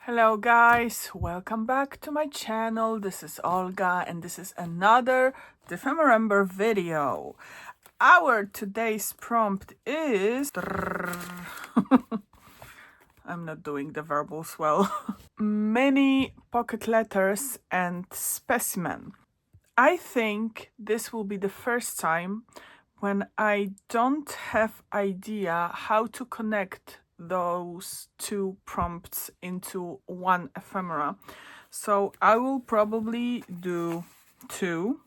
Hello guys, welcome back to my channel. This is Olga and this is another Ephemerimber video. Our today's prompt is I'm not doing the verbals well. Many pocket letters and specimen. I think this will be the first time when I don't have idea how to connect those two prompts into one ephemera. So I will probably do two.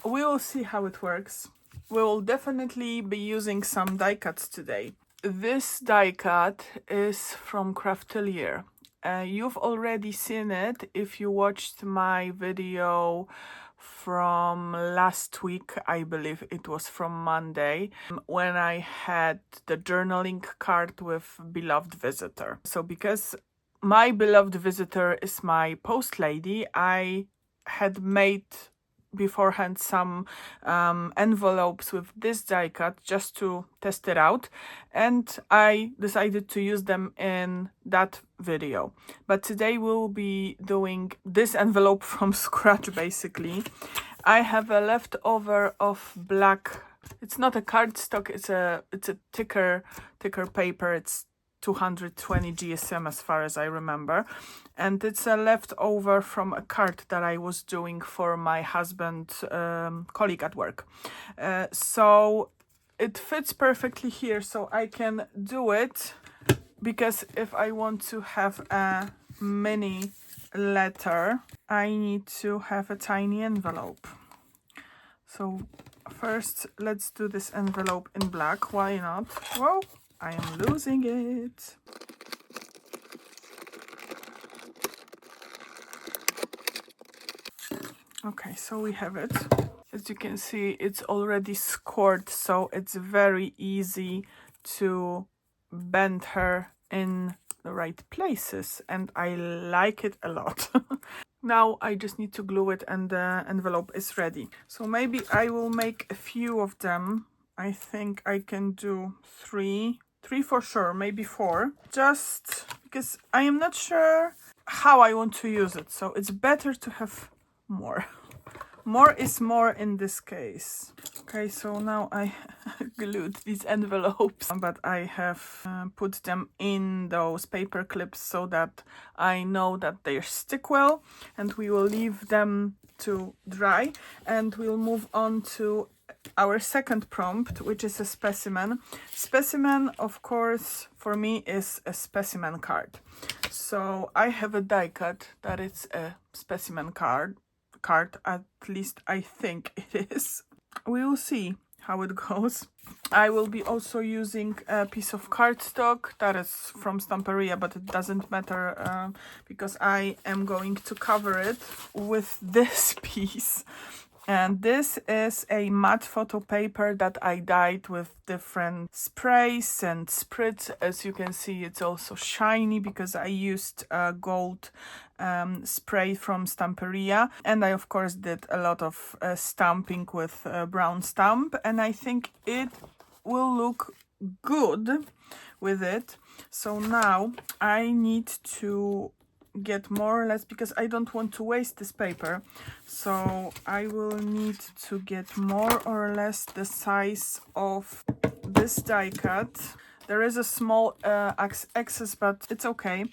We will see how it works. We will definitely be using some die cuts today. This die cut is from Craftelier. You've already seen it if you watched my video from last week. I believe it was from Monday, when I had the journaling card with beloved visitor. So because my beloved visitor is my post lady, I had made beforehand some envelopes with this die cut just to test it out, and I decided to use them in that video. But today we'll be doing this envelope from scratch basically. I have a leftover of black, it's not a cardstock, it's a thicker paper. It's 220 GSM as far as I remember, and it's a leftover from a card that I was doing for my husband's colleague at work. So it fits perfectly here, so I can do it, because if I want to have a mini letter, I need to have a tiny envelope. So first let's do this envelope in black, why not? Whoa, I am losing it. Okay, so we have it. As you can see, it's already scored, so it's very easy to bend her in the right places, and I like it a lot. Now I just need to glue it and the envelope is ready. So maybe I will make a few of them. I think I can do three for sure, maybe four, just because I am not sure how I want to use it, so it's better to have more. More is more in this case. Okay, so now I glued these envelopes, but I have put them in those paper clips so that I know that they stick well, and we will leave them to dry, and we'll move on to our second prompt, which is a specimen. Specimen, of course, for me is a specimen card. So I have a die cut that is a specimen card, at least I think it is. We will see how it goes. I will be also using a piece of cardstock that is from Stamperia, but it doesn't matter because I am going to cover it with this piece. And this is a matte photo paper that I dyed with different sprays and spritz. As you can see, it's also shiny because I used gold spray from Stamperia. And I, of course, did a lot of stamping with brown stamp. And I think it will look good with it. So now I need to get more or less, because I don't want to waste this paper, so I will need to get more or less the size of this die cut. There is a small excess, but it's okay,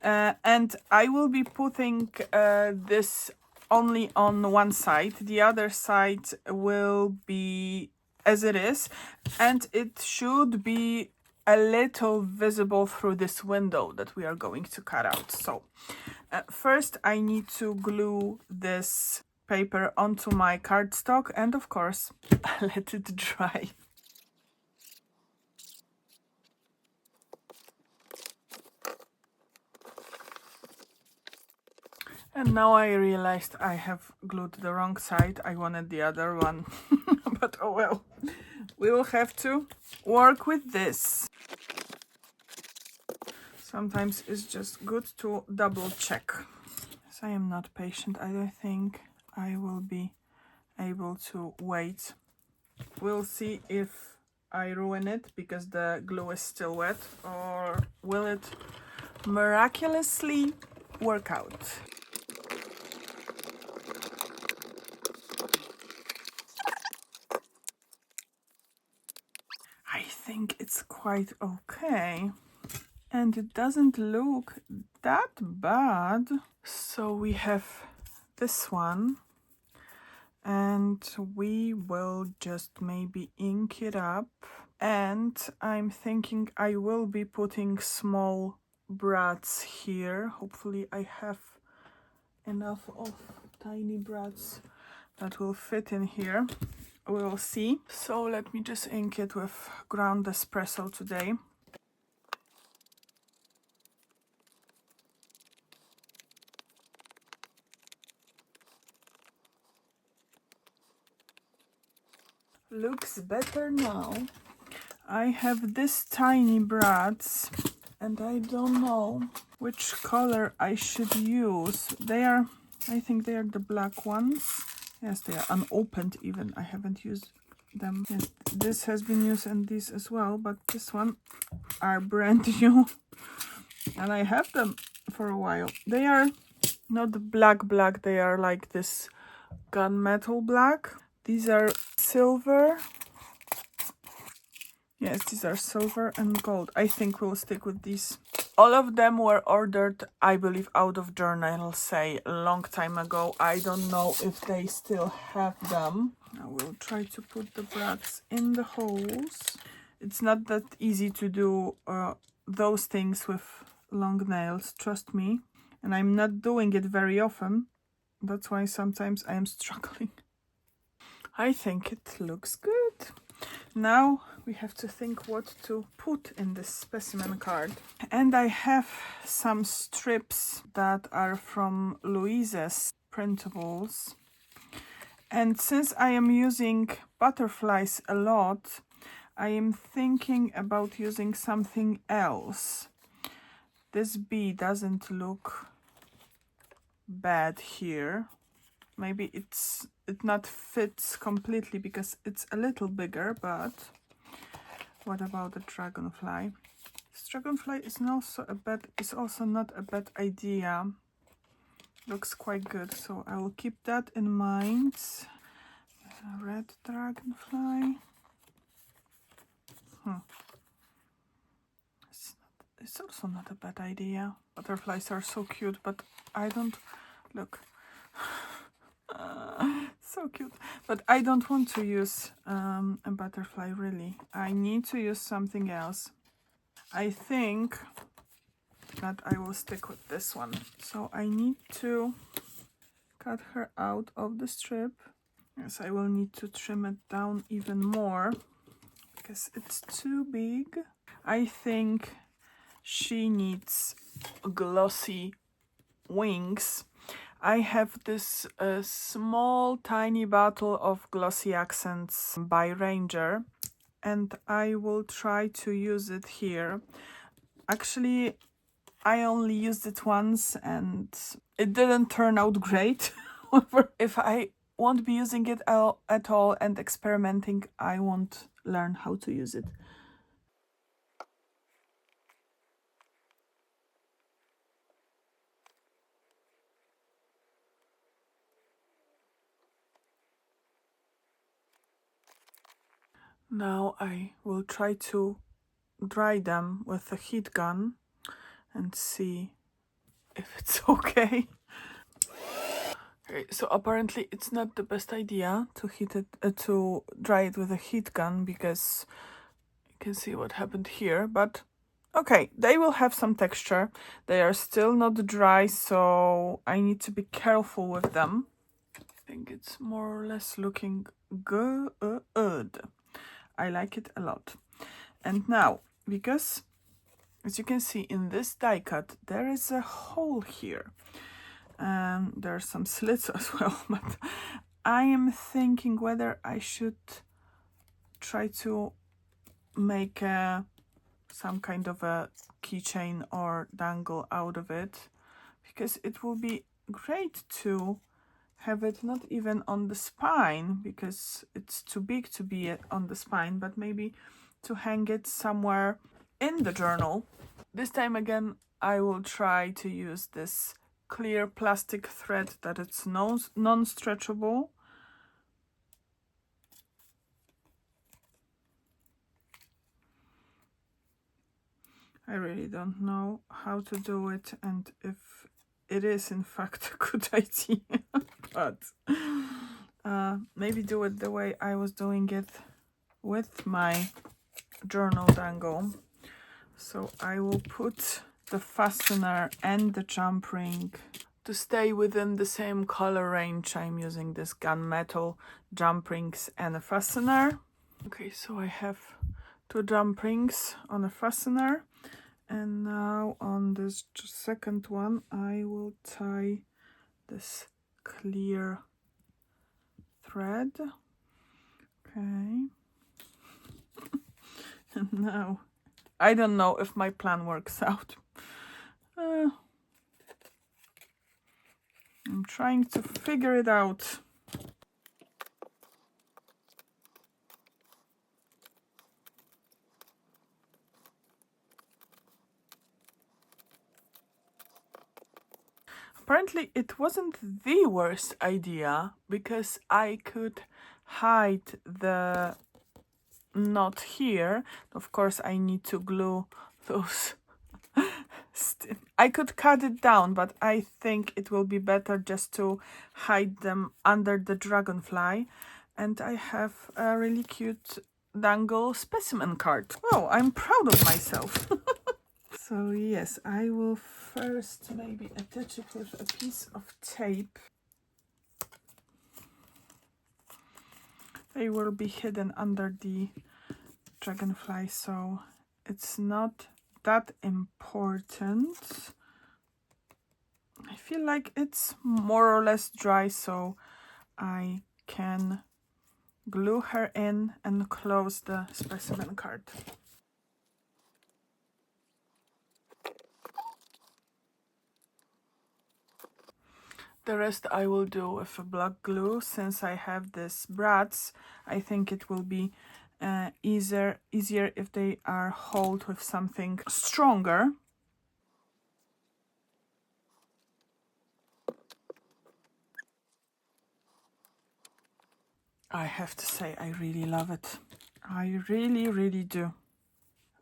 and I will be putting this only on one side. The other side will be as it is, and it should be a little visible through this window that we are going to cut out. So first I need to glue this paper onto my cardstock and of course let it dry. And now I realized I have glued the wrong side. I wanted the other one. But oh well, we will have to work with this. Sometimes it's just good to double check. As I am not patient, I don't think I will be able to wait. We'll see if I ruin it because the glue is still wet, or will it miraculously work out. I think it's quite okay. And it doesn't look that bad. So we have this one. And we will just maybe ink it up. And I'm thinking I will be putting small brads here. Hopefully I have enough of tiny brads that will fit in here. We will see. So let me just ink it with ground espresso today. Looks better now. I have this tiny brads and I don't know which color I should use. They are, I think they are the black ones. Yes, they are unopened even. I haven't used them. Yes, this has been used and these as well, but this one are brand new. And I have them for a while. They are not black, they are like this gunmetal black. These are silver. Yes, these are silver and gold. I think we'll stick with these. All of them were ordered, I believe, out of JOURNALSAY a long time ago. I don't know if they still have them. I will try to put the brads in the holes. It's not that easy to do those things with long nails, trust me. And I'm not doing it very often. That's why sometimes I am struggling. I think it looks good. Now we have to think what to put in this specimen card. And I have some strips that are from Louise's printables. And since I am using butterflies a lot, I am thinking about using something else. This bee doesn't look bad here. Maybe it not fits completely because it's a little bigger, but what about the dragonfly? This dragonfly is also not a bad idea. Looks quite good, so I will keep that in mind. A red dragonfly. It's also not a bad idea. Butterflies are so cute, but I don't look. So cute, but I don't want to use a butterfly really. I need to use something else. I think that I will stick with this one. So I need to cut her out of the strip. Yes, I will need to trim it down even more because it's too big. I think she needs glossy wings. I have this small tiny bottle of Glossy Accents by Ranger, and I will try to use it here. Actually, I only used it once and it didn't turn out great. If I won't be using it at all and experimenting, I won't learn how to use it. Now I will try to dry them with a heat gun and see if it's okay. Okay, so apparently it's not the best idea to to dry it with a heat gun because you can see what happened here, but okay, they will have some texture. They are still not dry, so I need to be careful with them. I think it's more or less looking good. I like it a lot. And now, because as you can see in this die cut, there is a hole here. And there are some slits as well, but I am thinking whether I should try to make some kind of a keychain or dangle out of it, because it will be great to have it not even on the spine because it's too big to be on the spine, but maybe to hang it somewhere in the journal. This time again, I will try to use this clear plastic thread that it's non-stretchable. I really don't know how to do it and if it is in fact a good idea, but maybe do it the way I was doing it with my journal dangle. So I will put the fastener and the jump ring. To stay within the same color range, I'm using this gunmetal jump rings and a fastener. Okay, so I have 2 jump rings on a fastener, and now on this second one I will tie this clear thread. Okay. And now I don't know if my plan works out. I'm trying to figure it out. Apparently it wasn't the worst idea because I could hide the knot here. Of course I need to glue those. I could cut it down, but I think it will be better just to hide them under the dragonfly. And I have a really cute dangle specimen card. Oh, I'm proud of myself. So yes, I will first maybe attach it with a piece of tape. They will be hidden under the dragonfly, so it's not that important. I feel like it's more or less dry, so I can glue her in and close the specimen card. The rest I will do with a black glue. Since I have this brads, I think it will be easier if they are held with something stronger. I have to say, I really love it. I really do.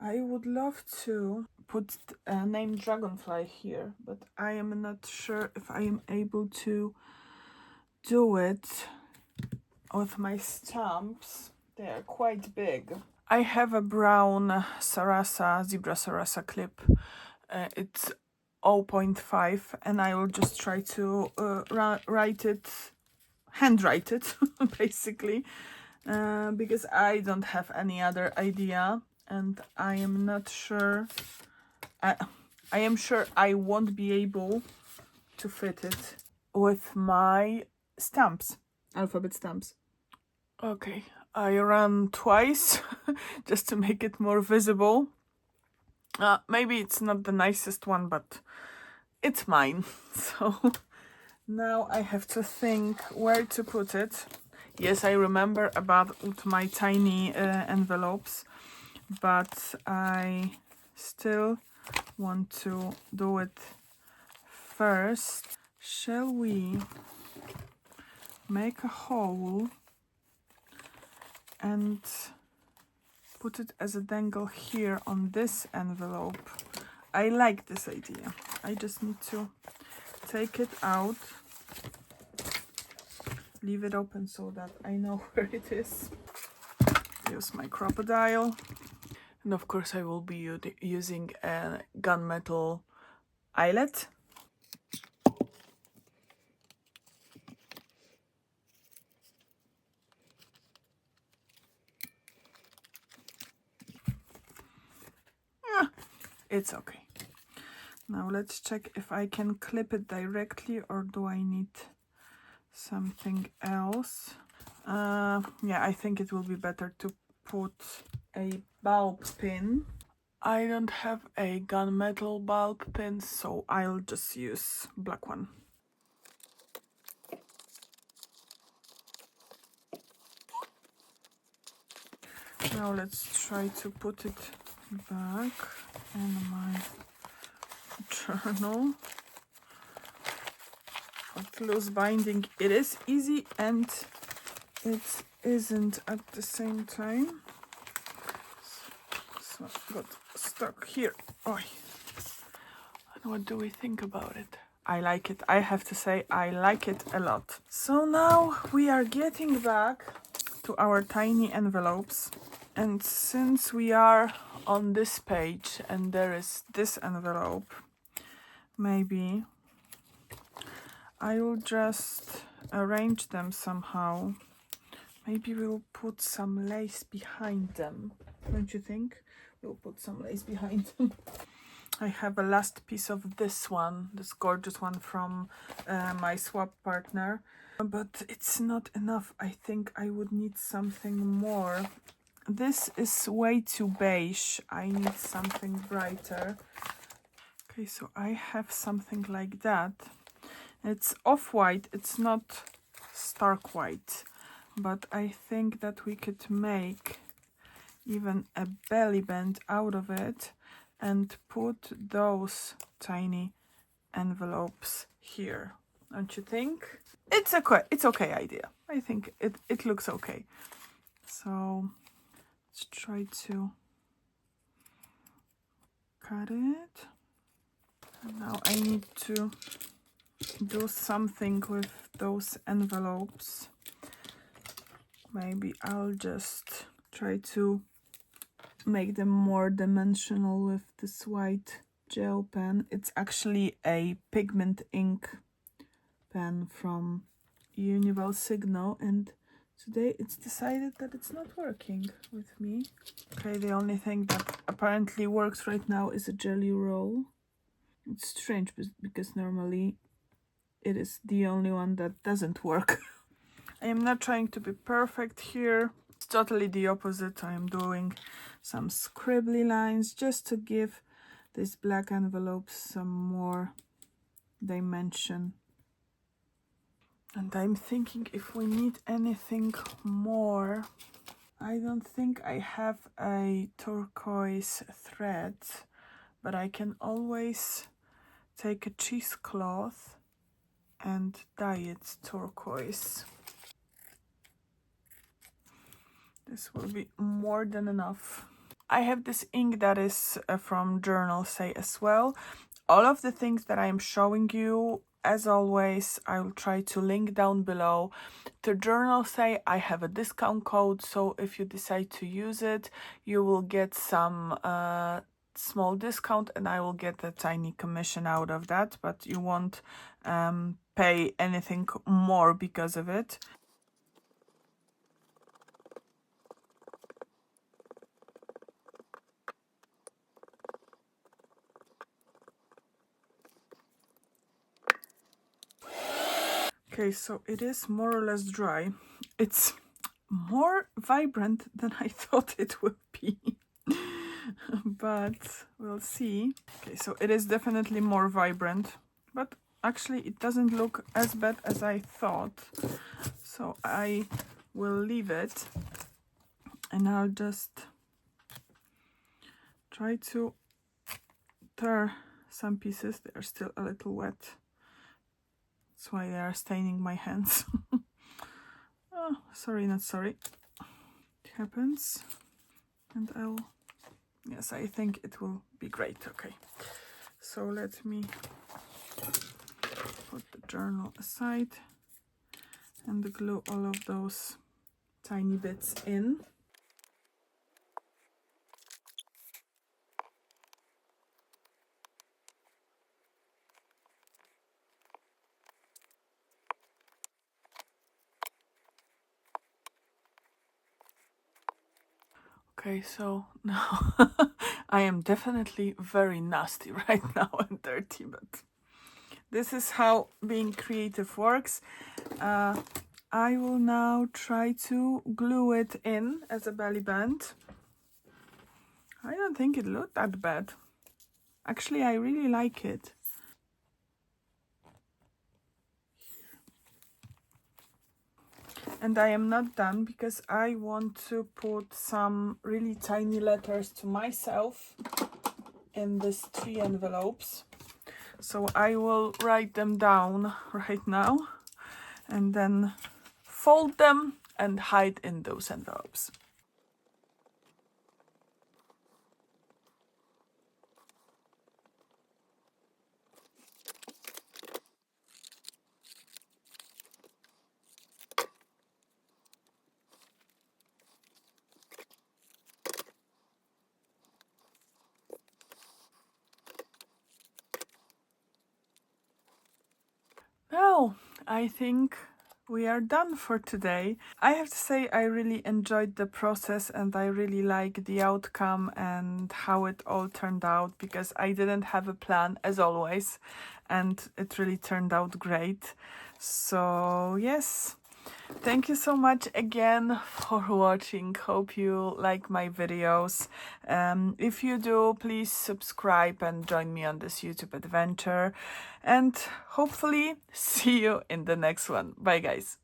I would love to put a name dragonfly here, but I am not sure if I am able to do it with my stamps. They are quite big. I have a brown zebra sarasa clip. It's 0.5, and I will just try to handwrite it basically, because I don't have any other idea, and I am not sure. I am sure I won't be able to fit it with my stamps, alphabet stamps. Okay, I ran twice just to make it more visible. Maybe it's not the nicest one, but it's mine. So now I have to think where to put it. Yes, I remember about my tiny envelopes, but I still want to do it first. Shall we make a hole and put it as a dangle here on this envelope? I like this idea. I just need to take it out, leave it open so that I know where it is. Use my crocodile. And of course I will be using a gunmetal eyelet. Yeah, it's okay. Now let's check if I can clip it directly or do I need something else. Yeah, I think it will be better to put a bulb pin. I don't have a gunmetal bulb pin, so I'll just use black one. Now let's try to put it back in my journal. But loose binding, it is easy and it isn't at the same time. So got stuck here. Oh, and what do we think about it? I like it. I have to say I like it a lot. So now we are getting back to our tiny envelopes. And since we are on this page and there is this envelope, maybe I will just arrange them somehow. Maybe we'll put some lace behind them. Don't you think? We'll put some lace behind them. I have a last piece of this one, this gorgeous one from my swap partner. But it's not enough. I think I would need something more. This is way too beige. I need something brighter. Okay, so I have something like that. It's off-white. It's not stark white. But I think that we could make even a belly band out of it and put those tiny envelopes here. Don't you think? It's okay idea. I think it looks okay. So let's try to cut it. And now I need to do something with those envelopes. Maybe I'll just try to make them more dimensional with this white gel pen. It's actually a pigment ink pen from Unival Signal, and today it's decided that it's not working with me. Okay, the only thing that apparently works right now is a jelly roll. It's strange because normally it is the only one that doesn't work. I am not trying to be perfect here. It's totally the opposite. I am doing some scribbly lines just to give this black envelope some more dimension. And I'm thinking if we need anything more. I don't think I have a turquoise thread, but I can always take a cheesecloth and dye it turquoise. This will be more than enough. I have this ink that is from JOURNALSAY as well. All of the things that I'm showing you, as always, I will try to link down below. To JOURNALSAY, I have a discount code, so if you decide to use it, you will get some small discount and I will get a tiny commission out of that, but you won't pay anything more because of it. Okay, so it is more or less dry. It's more vibrant than I thought it would be. But we'll see. Okay, so it is definitely more vibrant, but actually it doesn't look as bad as I thought. So I will leave it and I'll just try to tear some pieces. They are still a little wet. That's why they are staining my hands. Oh, sorry, not sorry. It happens. And I'll... Yes, I think it will be great. Okay, so let me put the journal aside and glue all of those tiny bits in. Okay, so now I am definitely very nasty right now and dirty, but this is how being creative works. I will now try to glue it in as a belly band. I don't think it looked that bad. Actually, I really like it. And I am not done because I want to put some really tiny letters to myself in these 3 envelopes. So I will write them down right now and then fold them and hide in those envelopes. Well, I think we are done for today. I have to say I really enjoyed the process and I really like the outcome and how it all turned out, because I didn't have a plan as always and it really turned out great. So yes, thank you so much again for watching. Hope you like my videos. If you do, please subscribe and join me on this YouTube adventure. And hopefully see you in the next one. Bye guys.